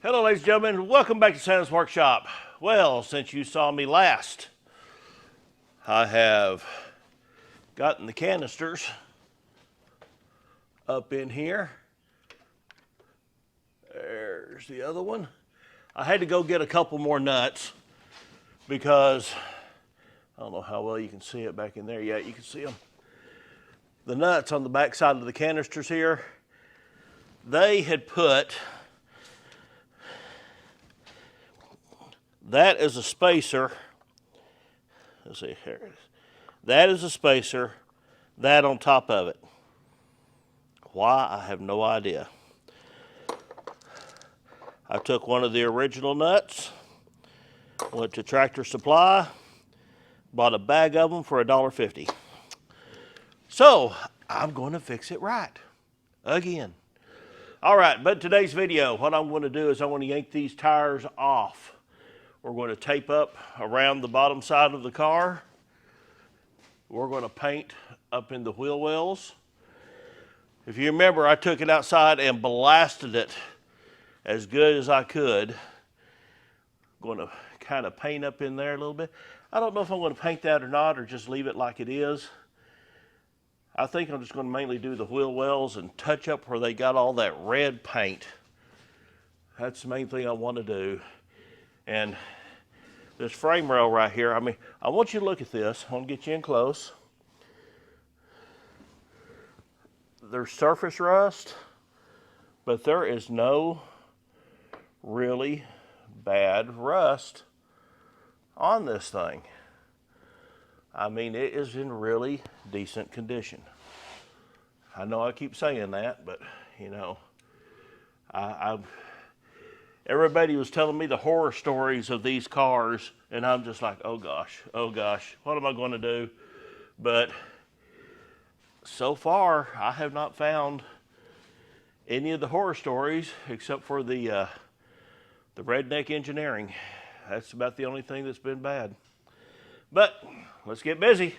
Hello, ladies and gentlemen. Welcome back to Santa's Workshop. Well, since you saw me last, I have gotten the canisters up in here. There's the other one. I had to go get a couple more nuts because I don't know how well you can see it back in there. Yeah, you can see them. The nuts on the back side of the canisters here, they had put, that is a spacer. Let's see, here it is. That is a spacer, that on top of it. Why, I have no idea. I took one of the original nuts, went to Tractor Supply, bought a bag of them for $1.50. So, I'm going to fix it right, again. All right, but today's video, what I'm going to do is I want to yank these tires off. We're going to tape up around the bottom side of the car. We're going to paint up in the wheel wells. If you remember, I took it outside and blasted it as good as I could. I'm going to kind of paint up in there a little bit. I don't know if I'm going to paint that or not, or just leave it like it is. I think I'm just going to mainly do the wheel wells and touch up where they got all that red paint. That's the main thing I want to do. And this frame rail right here, I mean, I want you to look at this. I want to get you in close. There's surface rust, but there is no really bad rust on this thing. I mean, it is in really decent condition. I know I keep saying that, but you know, everybody was telling me the horror stories of these cars, and I'm just like, oh gosh, what am I going to do? But so far, I have not found any of the horror stories except for the redneck engineering. That's about the only thing that's been bad. But let's get busy.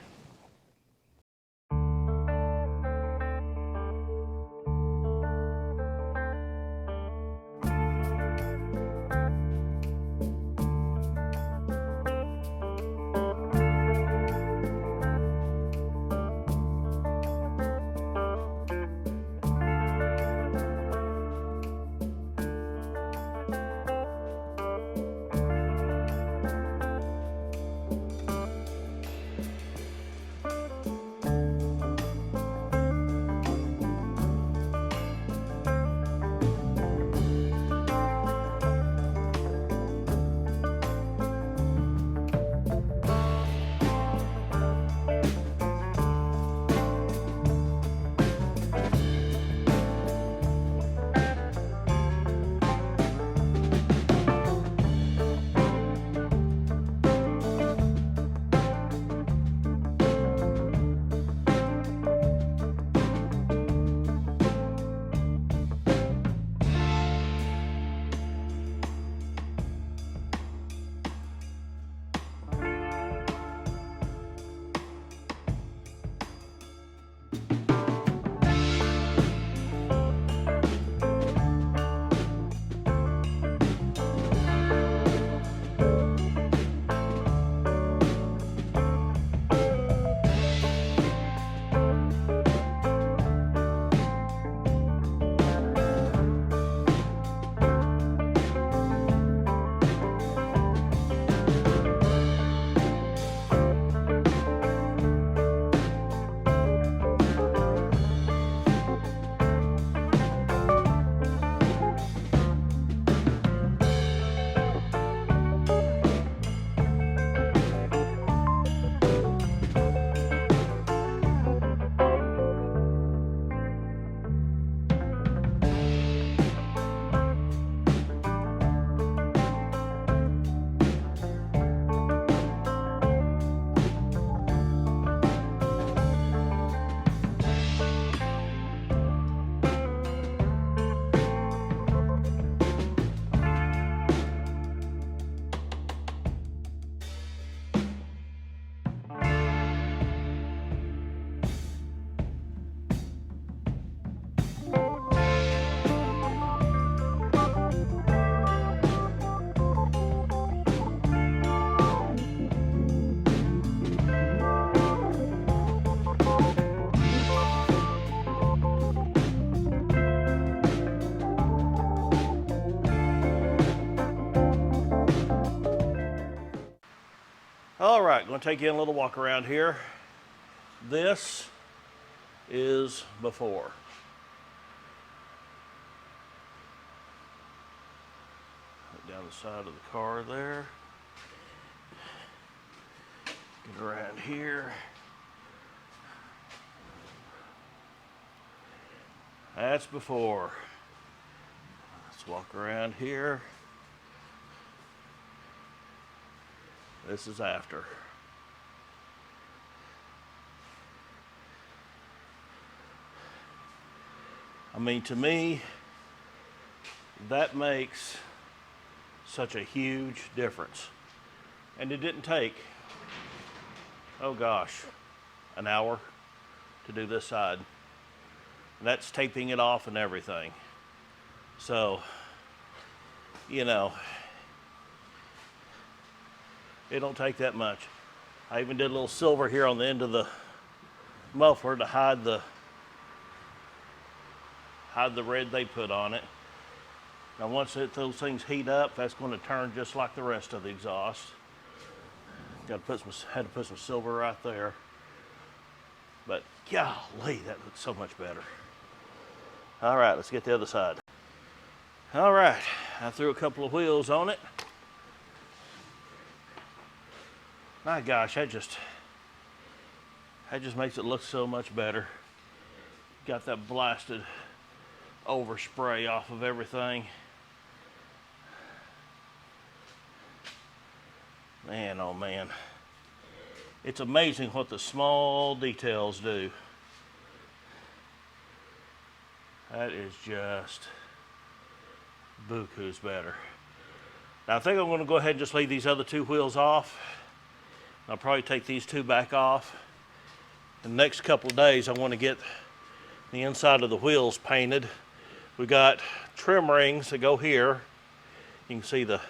All right, going to take you on a little walk around here. This is before. Down the side of the car there. Get around here. That's before. Let's walk around here. This is after. I mean, to me, that makes such a huge difference. And it didn't take, oh gosh, an hour to do this side. And that's taping it off and everything. So, you know, it don't take that much. I even did a little silver here on the end of the muffler to hide the red they put on it. Now once those things heat up, that's going to turn just like the rest of the exhaust. Had to put some silver right there. But golly, that looks so much better. All right, let's get the other side. All right, I threw a couple of wheels on it. My gosh, that just makes it look so much better. Got that blasted overspray off of everything. Man, oh man. It's amazing what the small details do. That is just buku's better. Now I think I'm going to go ahead and just leave these other two wheels off. I'll probably take these two back off. In the next couple of days I want to get the inside of the wheels painted. We got trim rings that go here. You can see the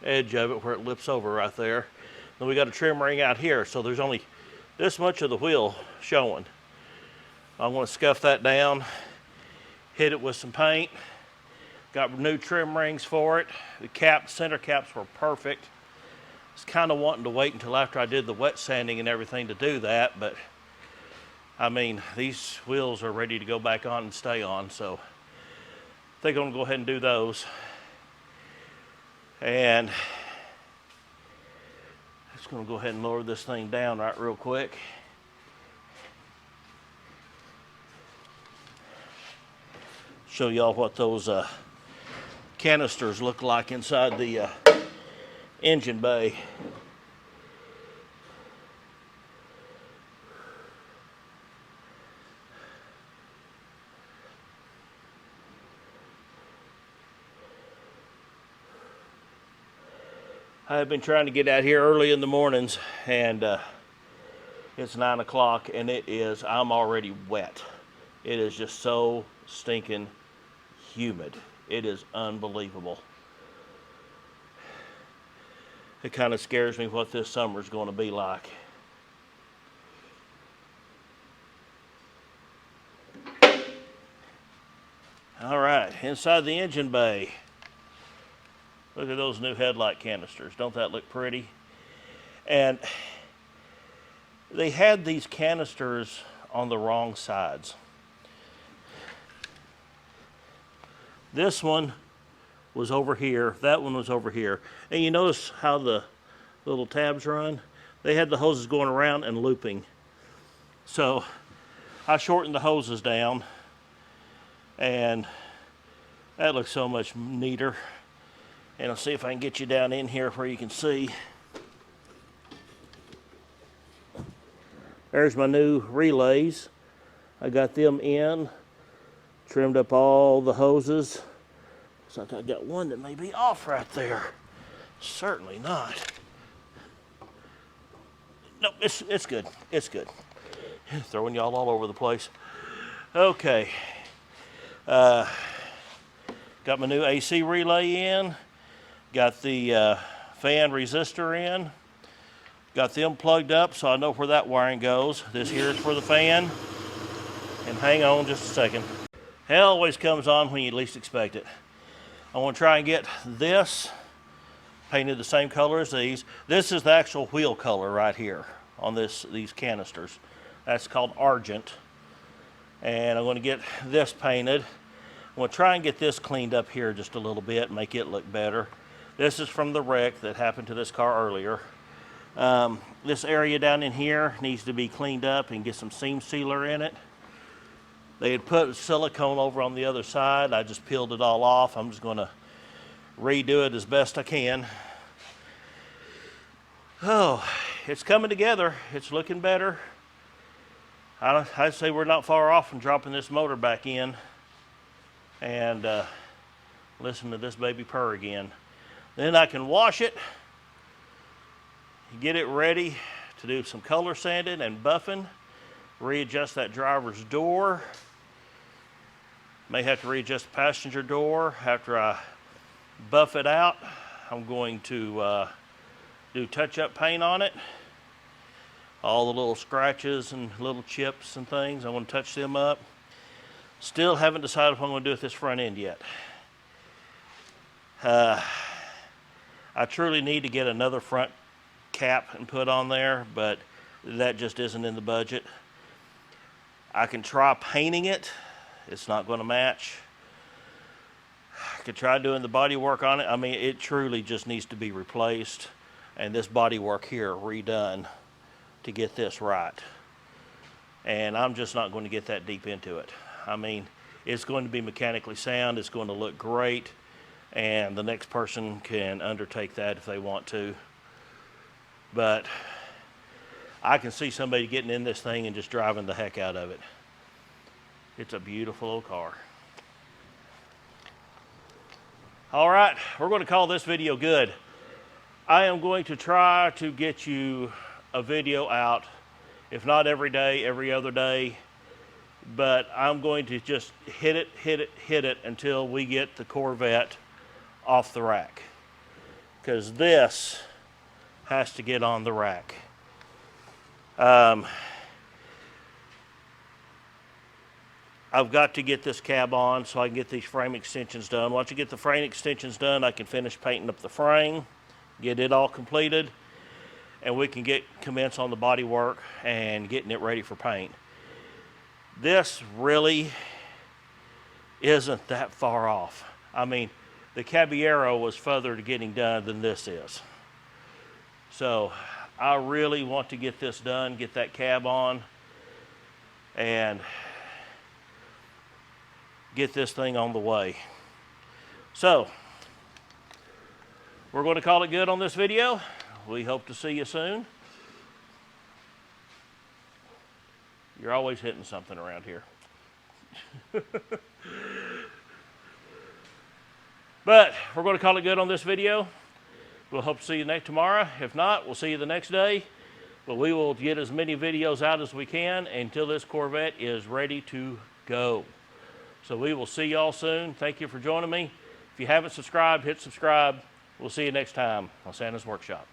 edge of it where it lips over right there. Then we got a trim ring out here, so there's only this much of the wheel showing. I want to scuff that down, hit it with some paint. Got new trim rings for it. The center caps were perfect. I was kind of wanting to wait until after I did the wet sanding and everything to do that, but I mean, these wheels are ready to go back on and stay on, so I think I'm going to go ahead and do those. And just going to go ahead and lower this thing down right real quick. Show y'all what those canisters look like inside the engine bay. I've been trying to get out here early in the mornings, and it's 9 o'clock, and I'm already wet. It is just so stinking humid. It is unbelievable. It kind of scares me what this summer is going to be like. All right, inside the engine bay. Look at those new headlight canisters. Don't that look pretty? And they had these canisters on the wrong sides. This one was over here. That one was over here. And you notice how the little tabs run? They had the hoses going around and looping. So I shortened the hoses down, and that looks so much neater. And I'll see if I can get you down in here where you can see. There's my new relays. I got them in, trimmed up all the hoses. Looks like I got one that may be off right there. Certainly not. No, it's good. It's good. Throwing y'all all over the place. Okay. Got my new AC relay in. Got the fan resistor in. Got them plugged up so I know where that wiring goes. This here is for the fan. And hang on just a second. Hell always comes on when you least expect it. I want to try and get this painted the same color as these. This is the actual wheel color right here on these canisters. That's called Argent. And I'm going to get this painted. I'm going to try and get this cleaned up here just a little bit, make it look better. This is from the wreck that happened to this car earlier. This area down in here needs to be cleaned up and get some seam sealer in it. They had put silicone over on the other side. I just peeled it all off. I'm just going to redo it as best I can. Oh, it's coming together. It's looking better. I'd say we're not far off from dropping this motor back in and listen to this baby purr again. Then I can wash it, get it ready to do some color sanding and buffing, readjust that driver's door. May have to readjust the passenger door after I buff it out. I'm going to do touch-up paint on it. All the little scratches and little chips and things, I want to touch them up. Still haven't decided what I'm going to do with this front end yet. I truly need to get another front cap and put on there, but that just isn't in the budget. I can try painting it. It's not going to match. I could try doing the body work on it. I mean, it truly just needs to be replaced and this body work here redone to get this right. And I'm just not going to get that deep into it. I mean, it's going to be mechanically sound, it's going to look great, and the next person can undertake that if they want to. But I can see somebody getting in this thing and just driving the heck out of it. It's a beautiful old car. All right, we're going to call this video good. I am going to try to get you a video out, if not every day, every other day, but I'm going to just hit it until we get the Corvette off the rack, because this has to get on the rack. I've got to get this cab on so I can get these frame extensions done. Once you get the frame extensions done, I can finish painting up the frame, get it all completed, and we can commence on the body work and getting it ready for paint. This really isn't that far off. I mean, the Caballero was further to getting done than this is. So I really want to get this done, get that cab on, and get this thing on the way. So we're going to call it good on this video. We hope to see you soon. You're always hitting something around here. But we're going to call it good on this video. We'll hope to see you tomorrow. If not, we'll see you the next day. But we will get as many videos out as we can until this Corvette is ready to go. So we will see y'all soon. Thank you for joining me. If you haven't subscribed, hit subscribe. We'll see you next time on Santa's Workshop.